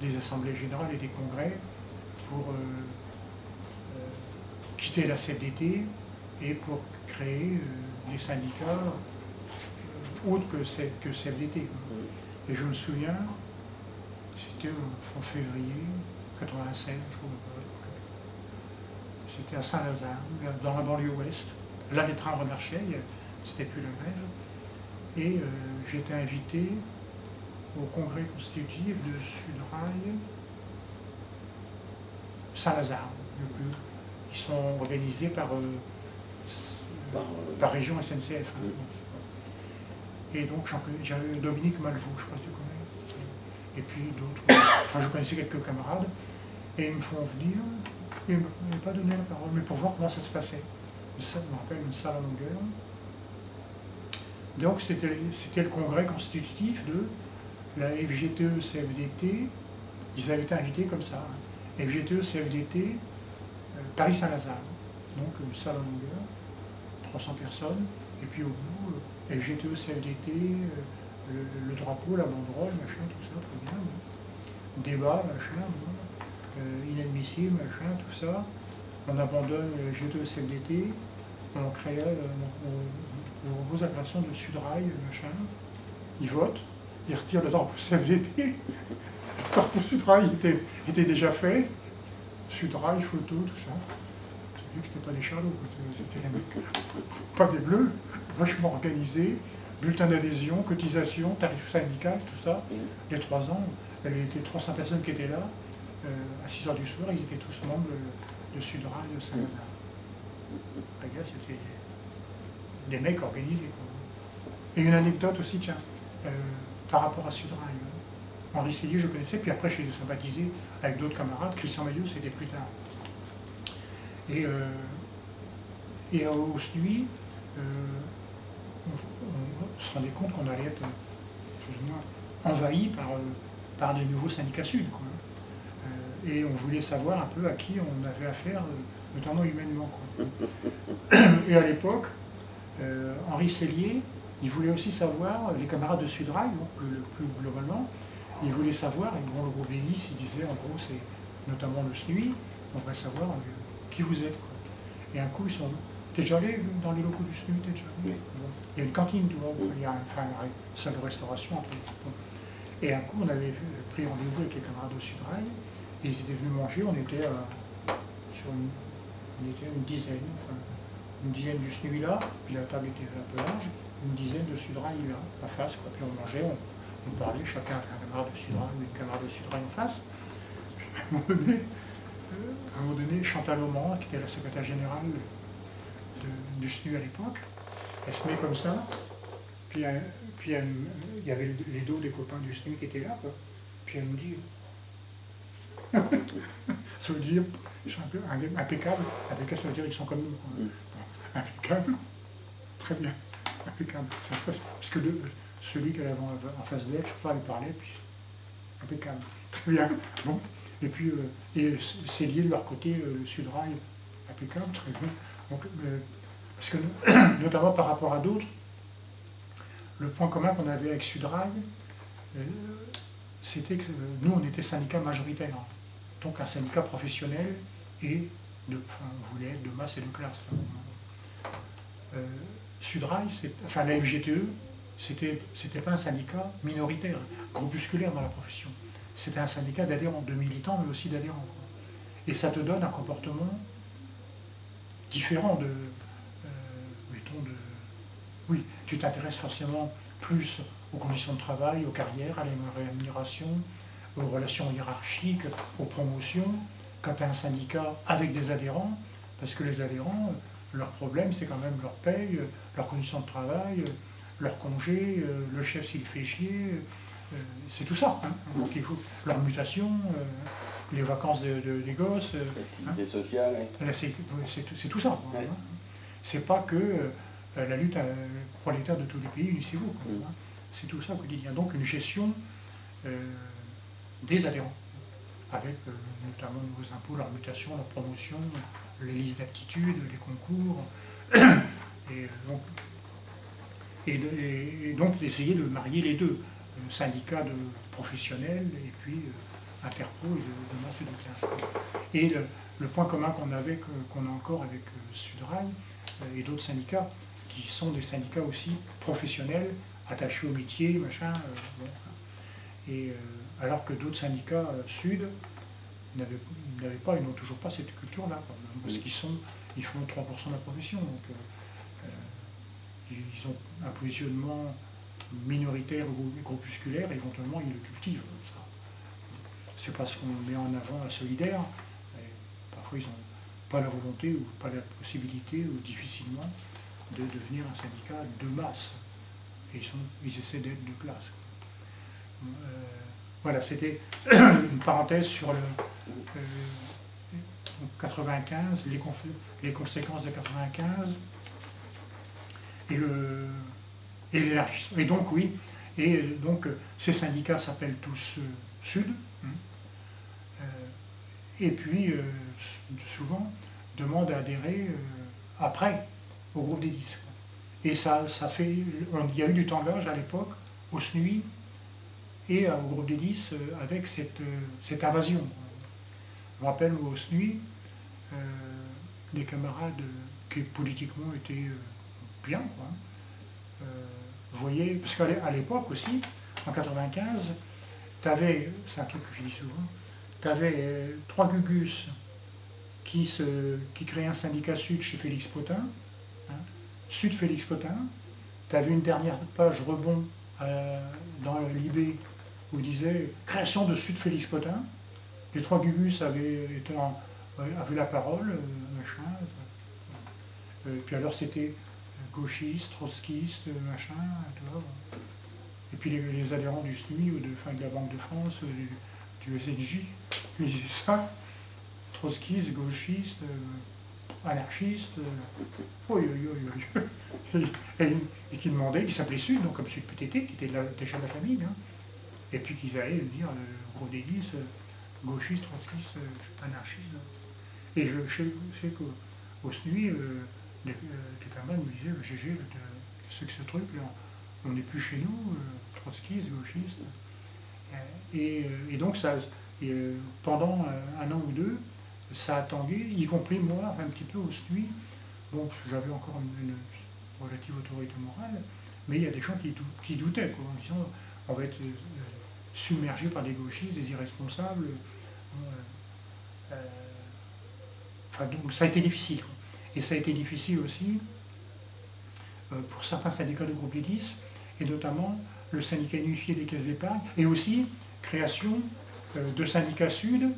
des assemblées générales et des congrès pour quitter la CFDT et pour créer des syndicats autres que CFDT. Et je me souviens, c'était en février 96, je crois. C'était à Saint-Lazare, dans la banlieue ouest. Là, les trains remarchaient, c'était plus la grève. Et j'étais invité au congrès constitutif de Sudrail Saint-Lazare, qui sont organisés par région SNCF. Oui. Et donc j'avais Dominique Malvaux, je sais pas si tu connais, et puis d'autres, enfin je connaissais quelques camarades, et ils me font venir, et ils ne m'ont pas donné la parole, mais pour voir comment ça se passait. Ça me rappelle une salle à longueur. Donc c'était le congrès constitutif de la FGTE-CFDT, ils avaient été invités comme ça, hein. FGTE-CFDT, Paris-Saint-Lazare, donc une salle à longueur, 300 personnes, et puis au bout, FGTE-CFDT, le drapeau, la banderole, machin, tout ça, très bien. Bon. Débat, machin, bon. Inadmissible, machin, tout ça. On abandonne FGTE-CFDT, on crée, on propose la création de Sudrail, machin. Ils votent, ils retirent le drapeau CFDT. Le drapeau Sudrail était déjà fait. Sudrail, photo, tout ça. J'ai vu que c'était pas des charlots, c'était les mecs, pas des bleus, vachement organisés, bulletin d'adhésion, cotisation, tarif syndical, tout ça. Les 3 ans, il y avait 300 personnes qui étaient là, à 6 h du soir, ils étaient tous membres de Sudrail de Saint-Lazare. Regarde, c'était des mecs organisés, quoi. Et une anecdote aussi, tiens, par rapport à Sudrail. Henri Sellier, je connaissais, puis après j'ai sympathisé avec d'autres camarades. Christian Maillot, c'était plus tard. Et au SNUI, on se rendait compte qu'on allait être plus ou moins envahi par de nouveaux syndicats sud, quoi. Et on voulait savoir un peu à qui on avait affaire, notamment humainement, quoi. Et à l'époque, Henri Sellier, il voulait aussi savoir, les camarades de Sudrail, donc, plus globalement, ils voulaient savoir, et bon, le groupe Lélis, il disait en gros, c'est notamment le SNUI, on voudrait savoir qui vous êtes, quoi. Et un coup, ils sont dit, t'es déjà allé dans les locaux du SNUI, t'es déjà allé? Bon. Il y a une cantine, tu vois, il y a une salle de restauration. Bon. Et un coup, on avait pris rendez-vous avec les camarades de Sudrail, et ils étaient venus manger, on était une dizaine, enfin, une dizaine du SNUI là, puis la table était un peu large, une dizaine de Sudrail là, en face, quoi. Puis on mangeait, on parlait, chacun avait un camarade de Sudrail ou une camarade de Sudrail en face. À un moment donné, Chantal Aumont, qui était la secrétaire générale du SNUI à l'époque, elle se met comme ça, puis il y avait les dos des copains du SNUI qui étaient là, quoi. Puis elle nous dit, ça veut dire, ils sont un peu impeccables, impeccable, ça veut dire qu'ils sont comme nous, quoi. Impeccable, très bien, impeccable. Parce que celui qu'elle avait en face d'elle, je crois, elle parlait, puis impeccable, très bien. Bon. Et puis, c'est lié de leur côté, le Sudrail, impeccable, très bien. Donc, parce que, notamment par rapport à d'autres, le point commun qu'on avait avec Sudrail, c'était que nous, on était syndicat majoritaire. Donc un syndicat professionnel et on voulait être de masse et de classe. Sudrail, enfin la FGTE, c'était pas un syndicat minoritaire, groupusculaire dans la profession. C'était un syndicat d'adhérents, de militants, mais aussi d'adhérents. Et ça te donne un comportement différent de, oui, tu t'intéresses forcément plus aux conditions de travail, aux carrières, à la rémunération, aux relations hiérarchiques, aux promotions, quand tu as un syndicat avec des adhérents, parce que les adhérents, leur problème, c'est quand même leur paye, leurs conditions de travail, leur congé, le chef s'il fait chier, c'est tout ça. Hein. Donc il faut leur mutation, les vacances des gosses. L'activité sociale. Hein. C'est tout ça. Ouais. Hein. C'est pas que la lutte prolétaire de tous les pays, unissez-vous. Hein. C'est tout ça au quotidien. Donc une gestion des adhérents, avec notamment nos impôts, leur mutation, leur promotion, les listes d'aptitudes, les concours, et donc d'essayer de marier les deux, syndicats de professionnels et puis interpro et de masse et de classe. Et le point commun qu'on a encore avec Sudrail et d'autres syndicats, qui sont des syndicats aussi professionnels, attachés au métier, machin, bon. Et alors que d'autres syndicats sud n'avaient pas, ils n'ont toujours pas cette culture-là, parce qu'ils font 3% de la profession, donc ils ont un positionnement minoritaire ou groupusculaire, éventuellement ils le cultivent. C'est parce qu'on met en avant la solidaire. Parfois ils n'ont pas la volonté ou pas la possibilité ou difficilement de devenir un syndicat de masse. Et ils essaient d'être de classe. Voilà, c'était une parenthèse sur le 95, les conséquences de 95 et l'élargissement. Et donc oui, ces syndicats s'appellent tous Sud, et puis souvent demandent à adhérer après au groupe des 10. Et ça fait, il y a eu du tangage à l'époque au SNUI et au groupe des 10 avec cette invasion. Je me rappelle au SNUI, des camarades qui politiquement étaient bien, quoi. Voyez, parce qu'à l'époque aussi, en 95, tu avais, c'est un truc que je dis souvent, tu avais 3 Gugus qui créaient un syndicat Sud chez Félix Potin, hein, Sud Félix Potin. Tu avais une dernière page rebond dans l'IB où il disait création de Sud Félix Potin. Les 3 Gugus avaient la parole, machin. Puis alors c'était gauchiste, trotskiste, machin, tu vois. Et puis les adhérents du SNUI ou de la Banque de France, du SNJ, ils disaient ça, trotskiste, gauchiste, anarchiste, et qui demandaient, qui s'appelait Sud, donc comme Sud PTT, qui était déjà de la famille, hein, et puis qu'ils allaient dire, gros délice, gauchiste, trotskiste, anarchiste. Et je sais qu'au SNUI, des camarades me disaient, GG, qu'est-ce que ce truc, là, on n'est plus chez nous, trotskiste, gauchiste. Et donc, pendant un an ou deux, ça a tangué, y compris moi, un petit peu au SNUI. Bon, j'avais encore une relative autorité morale, mais il y a des gens qui doutaient, quoi, en disant on va être submergé par des gauchistes, des irresponsables. Donc ça a été difficile, quoi. Et ça a été difficile aussi pour certains syndicats de groupe des 10, et notamment le syndicat unifié des caisses d'épargne, et aussi création de syndicats Sud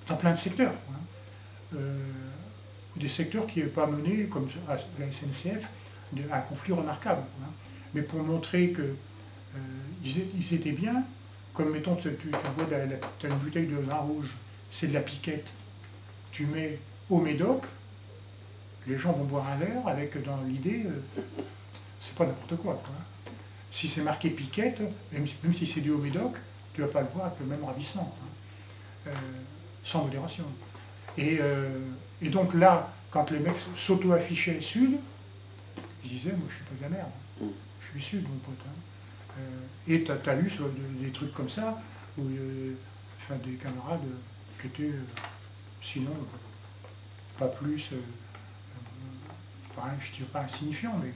dans plein de secteurs, hein. Des secteurs qui n'avaient pas mené, comme la SNCF, un conflit remarquable, hein. Mais pour montrer qu'ils étaient bien, comme mettons, tu vois, tu as une bouteille de vin rouge, c'est de la piquette, tu mets au médoc, les gens vont boire un verre avec, dans l'idée, c'est pas n'importe quoi, quoi. Si c'est marqué piquette, même si c'est du haut médoc, tu ne vas pas le boire avec le même ravissement, hein, sans modération. Et donc là, quand les mecs s'auto-affichaient Sud, ils disaient, moi je suis pas de la merde, je suis Sud, mon pote, hein. Et tu as lu des trucs comme ça, où des camarades qui étaient, sinon, pas plus, je ne dirais pas insignifiants, mais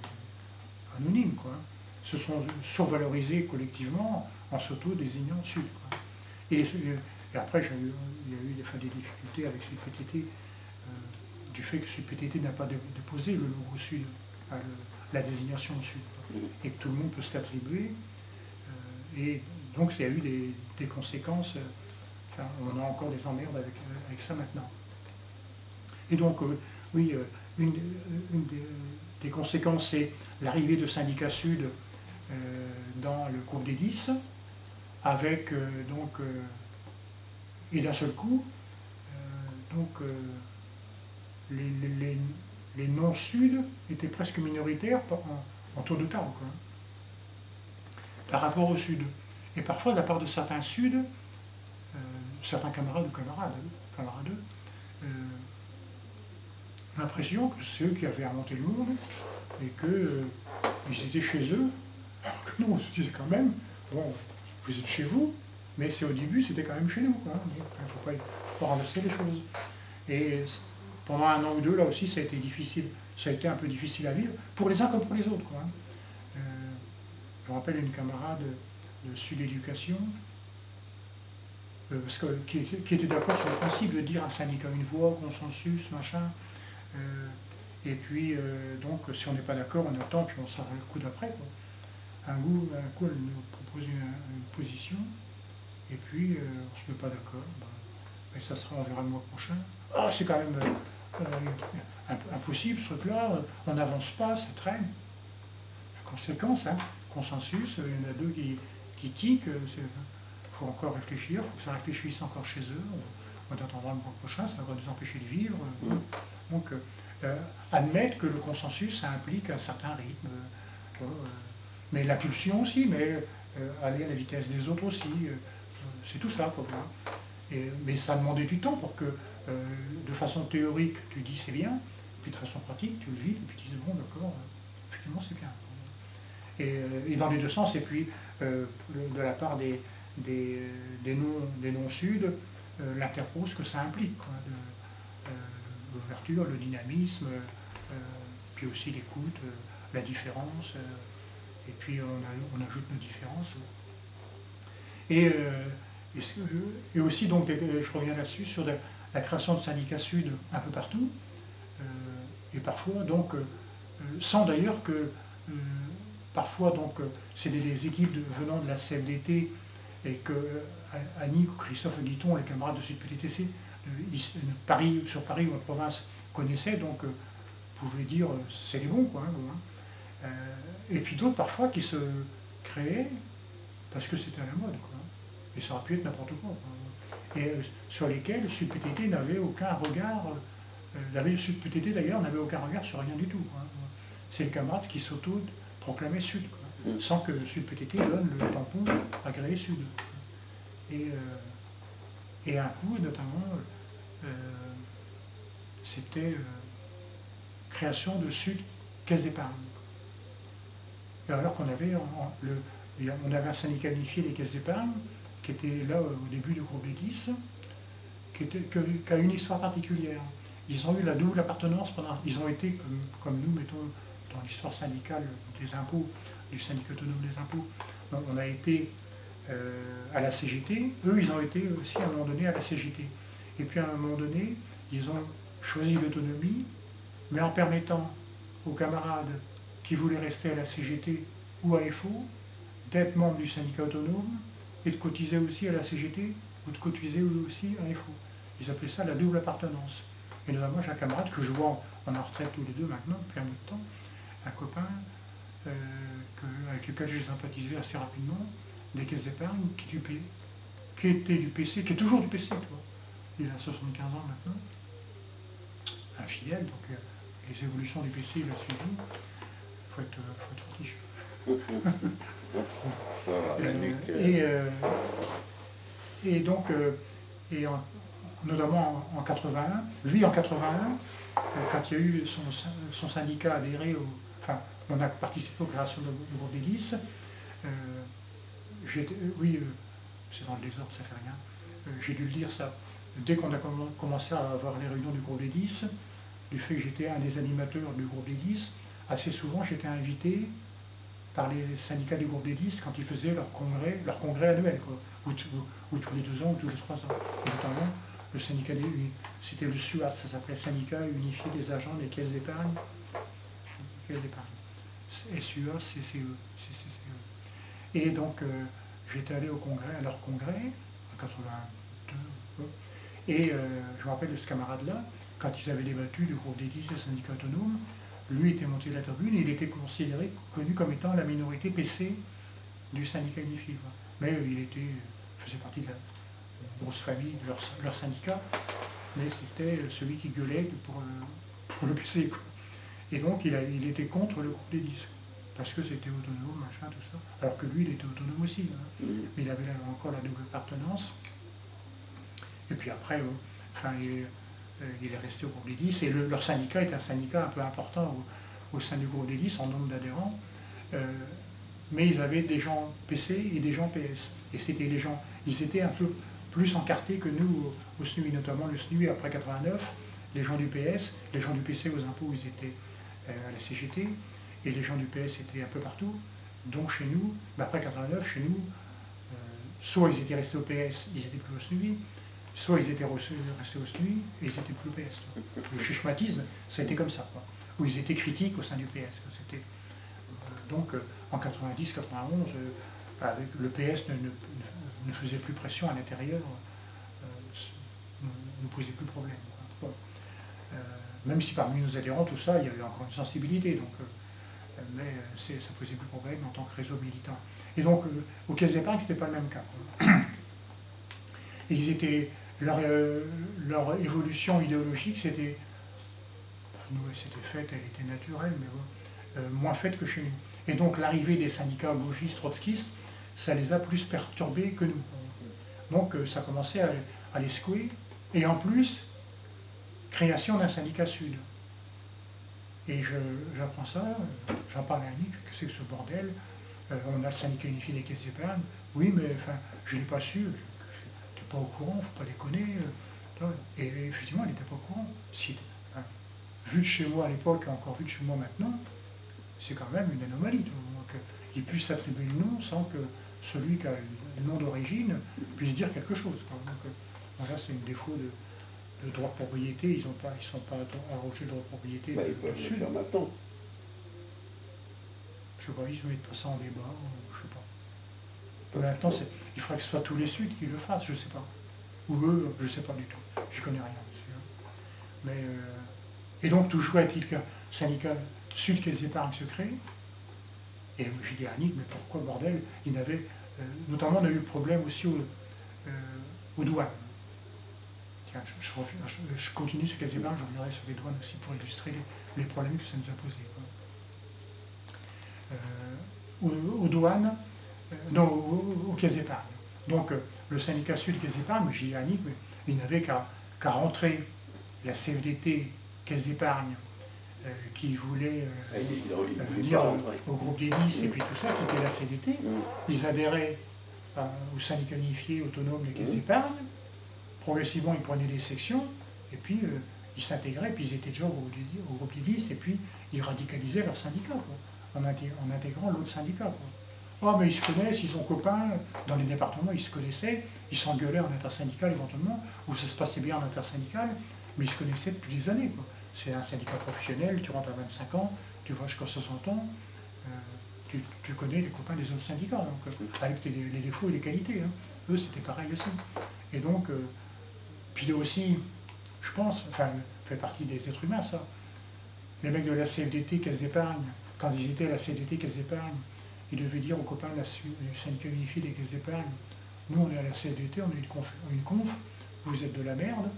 anonymes, quoi, se sont survalorisés collectivement en s'auto-désignant Sud, quoi. Et après, il y a eu des difficultés avec Sud PTT, du fait que Sud PTT n'a pas déposé le logo Sud, la désignation Sud, quoi, et que tout le monde peut se l'attribuer. Et donc, il y a eu des conséquences. On a encore des emmerdes avec ça maintenant. Et donc, oui, une des conséquences, c'est l'arrivée de syndicats Sud dans le groupe des 10, avec et d'un seul coup, les non-Sud étaient presque minoritaires en tour de table, quoi, par rapport au Sud. Et parfois, de la part de certains Sud, certains camarades ou camarades, l'impression que c'est eux qui avaient inventé le monde et qu'ils étaient chez eux, alors que nous, on se disait quand même, bon, vous êtes chez vous, mais c'est au début, c'était quand même chez nous, quoi. Il ne faut pas renverser les choses. Et pendant un an ou deux, là aussi, ça a été difficile. Ça a été un peu difficile à vivre, pour les uns comme pour les autres, quoi. Je me rappelle une camarade de Sud Éducation, qui était d'accord sur le principe de dire un syndicat une voix, consensus, machin, Et puis, donc, si on n'est pas d'accord, on attend, puis on sort le coup d'après, quoi. Un coup, elle nous propose une position, et puis on se met pas d'accord. Et ça sera, on verra le mois prochain. Ah, c'est quand même impossible ce truc-là, on n'avance pas, ça traîne. Conséquence, hein, consensus, il y en a deux qui tiquent, il faut encore réfléchir, il faut que ça réfléchisse encore chez eux, on attendra le mois prochain, ça va nous empêcher de vivre. Donc, admettre que le consensus, ça implique un certain rythme, mais l'impulsion aussi, mais aller à la vitesse des autres aussi, c'est tout ça, quoi. Mais ça a demandé du temps pour que, de façon théorique, tu dis c'est bien, puis de façon pratique, tu le vis, et puis tu dis bon, d'accord, effectivement c'est bien. Et dans les deux sens, et puis de la part des non-sud, l'interpose que ça implique, quoi, l'ouverture, le dynamisme, puis aussi l'écoute, la différence, et puis on ajoute nos différences. Et aussi, donc, je reviens là-dessus, sur la création de syndicats sud un peu partout, et parfois, donc, sans d'ailleurs que, parfois, donc, c'est des équipes venant de la CFDT, et que Annick ou Christophe Guiton, les camarades de Sud-PTTC, sur Paris ou en province, connaissaient, donc, pouvaient dire, c'est les bons, quoi. Hein. Et puis d'autres, parfois, qui se créaient, parce que c'était à la mode, quoi. Et ça aurait pu être n'importe quoi. Et sur lesquels le Sud-PTT n'avait aucun regard, le Sud-PTT d'ailleurs n'avait aucun regard sur rien du tout, quoi. C'est les camarades qui s'auto-proclamaient Sud, quoi, sans que le Sud-PTT donne le tampon agréé Sud. Et un coup, notamment, c'était création de Sud Caisse d'épargne. Et alors qu'on avait, on avait un syndicat unifié des caisses d'épargne, qui était là au début du groupe des 10, qui a une histoire particulière. Ils ont eu la double appartenance ils ont été, comme nous, mettons, dans l'histoire syndicale des impôts, du syndicat autonome des impôts, on a été à la CGT, eux ils ont été aussi à un moment donné à la CGT. Et puis à un moment donné, ils ont choisi l'autonomie, mais en permettant aux camarades qui voulaient rester à la CGT ou à FO d'être membres du syndicat autonome et de cotiser aussi à la CGT ou de cotiser aussi à FO. Ils appelaient ça la double appartenance. Et notamment, j'ai un camarade que je vois en retraite tous les deux maintenant, depuis un bout de temps, un copain avec lequel j'ai sympathisé assez rapidement, des caisses d'épargne, qui était du PC, qui est toujours du PC, toi. Il a 75 ans maintenant, un fidèle, donc les évolutions du PC, il a suivi. Il faut être fortiche. Et donc, notamment en 81, lui en 81, quand il y a eu son syndicat adhéré, on a participé aux créations du groupe des 10, oui, c'est dans le désordre, ça fait rien, j'ai dû le dire ça, dès qu'on a commencé à avoir les réunions du groupe des 10, du fait que j'étais un des animateurs du groupe des 10, assez souvent j'étais invité par les syndicats du groupe des 10 quand ils faisaient leur congrès annuel, quoi, ou tous les 2 ans ou tous les 3 ans. Et notamment, le syndicat c'était le SUAS, ça s'appelait Syndicat Unifié des agents des caisses d'épargne. SUAS, CCE. Et donc, j'étais allé à leur congrès, en 82, et je me rappelle de ce camarade-là, quand ils avaient débattu du groupe des 10 et syndicats autonomes, lui était monté de la tribune et il était connu comme étant la minorité PC du syndicat unifié. Mais il faisait partie de la grosse famille de leur syndicat, mais c'était celui qui gueulait pour le PC, quoi. Et donc il était contre le groupe des 10, parce que c'était autonome, machin, tout ça. Alors que lui, il était autonome aussi, hein. Mais il avait encore la double appartenance. Et puis après, il est resté au groupe des 10, et leur syndicat est un syndicat un peu important au sein du groupe des 10 en nombre d'adhérents, mais ils avaient des gens PC et des gens PS, et c'était ils étaient un peu plus encartés que nous au SNUI, notamment le SNUI après 89, les gens du PS, les gens du PC aux impôts, ils étaient à la CGT, et les gens du PS étaient un peu partout, donc chez nous, après 89, chez nous, soit ils étaient restés au PS, ils n'étaient plus au SNUI, soit ils étaient restés au SNUI et ils n'étaient plus au PS. Le schématisme, ça a été comme ça, quoi. où ils étaient critiques au sein du PS. C'était, donc en 90-91, avec le PS ne faisait plus pression à l'intérieur, ne posait plus problème. Bon. Même si parmi nos adhérents, tout ça, il y avait encore une sensibilité, donc, mais ça posait plus problème en tant que réseau militant. Et donc, au Caisse d'épargne, ce n'était pas le même cas. Et ils étaient, leur évolution idéologique, c'était faite, elle était naturelle, mais bon, moins faite que chez nous. Et donc, l'arrivée des syndicats gauchistes, trotskistes, ça les a plus perturbés que nous. Donc, ça commençait à les secouer. Et en plus, création d'un syndicat sud. Et j'apprends ça, j'en parle à Annick, que c'est que ce bordel. On a le syndicat unifié des caisses d'épargne. Oui, mais enfin, je ne l'ai pas su. Tu n'es pas au courant, il ne faut pas déconner. Et effectivement, elle n'était pas au courant. Vu de chez moi à l'époque, et encore vu de chez moi maintenant, c'est quand même une anomalie. Donc, il puisse s'attribuer le nom sans que celui qui a le nom d'origine puisse dire quelque chose. Donc, voilà, c'est un défaut de droit de propriété. Ils ne sont pas arrogés de droit de propriété. Bah, ils peuvent le faire maintenant. Je sais pas, ils se mettent pas ça en débat, je sais pas. Maintenant, il faudrait que ce soit tous les Suds qui le fassent, je sais pas. Ou eux, je sais pas du tout. Je connais rien dessus. Mais, et donc, toujours est-il qu'un syndicat Sud Caisse d'épargne se crée. Et j'ai dit à Annick, mais pourquoi, bordel, notamment, on a eu le problème aussi aux douanes. Tiens, je continue sur Caisse d'épargne, je reviendrai sur les douanes aussi pour illustrer les problèmes que ça nous a posés. Aux douanes, non, aux caisses d'épargne. Donc, le syndicat Sud Caisse d'épargne, j'ai dit à Annick, mais il n'avait qu'à rentrer la CFDT Caisse d'épargne qui voulait venir au groupe des 10 et puis tout ça, qui était la CFDT. Ils adhéraient au syndicat unifié autonome des caisses d'épargne. Progressivement, ils prenaient des sections et puis ils s'intégraient, puis ils étaient déjà au groupe des 10 et puis ils radicalisaient leur syndicat, quoi, en intégrant l'autre syndicat. Quoi. Oh, mais ils se connaissent, ils sont copains, dans les départements, ils se connaissaient, ils s'engueulaient en intersyndical éventuellement, ou ça se passait bien en intersyndical, mais ils se connaissaient depuis des années. C'est un syndicat professionnel, tu rentres à 25 ans, tu vas jusqu'à 60 ans, tu connais les copains des autres syndicats, donc, avec les défauts et les qualités. Hein. Eux, c'était pareil aussi. Et donc, puis aussi, je pense, enfin, fait partie des êtres humains, ça. Les mecs de la CFDT, Caisse d'épargne, quand ils étaient à la CFDT, Caisse d'épargne, ils devaient dire aux copains du syndicat unifié des caisses d'épargne, nous on est à la CFDT, on est une conf, vous êtes de la merde.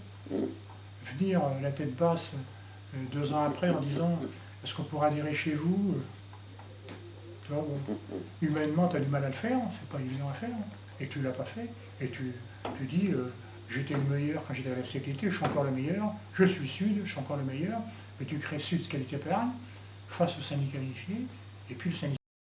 Venir la tête basse 2 ans après en disant, est-ce qu'on pourra adhérer chez vous? Tu vois, bon, humainement, tu as du mal à le faire, c'est pas évident à faire, et tu ne l'as pas fait, et tu dis, j'étais le meilleur quand j'étais à la CFDT, je suis encore le meilleur, je suis Sud, je suis encore le meilleur, mais tu crées Sud Caisse d'épargne face au syndicat unifié, et puis le syndicat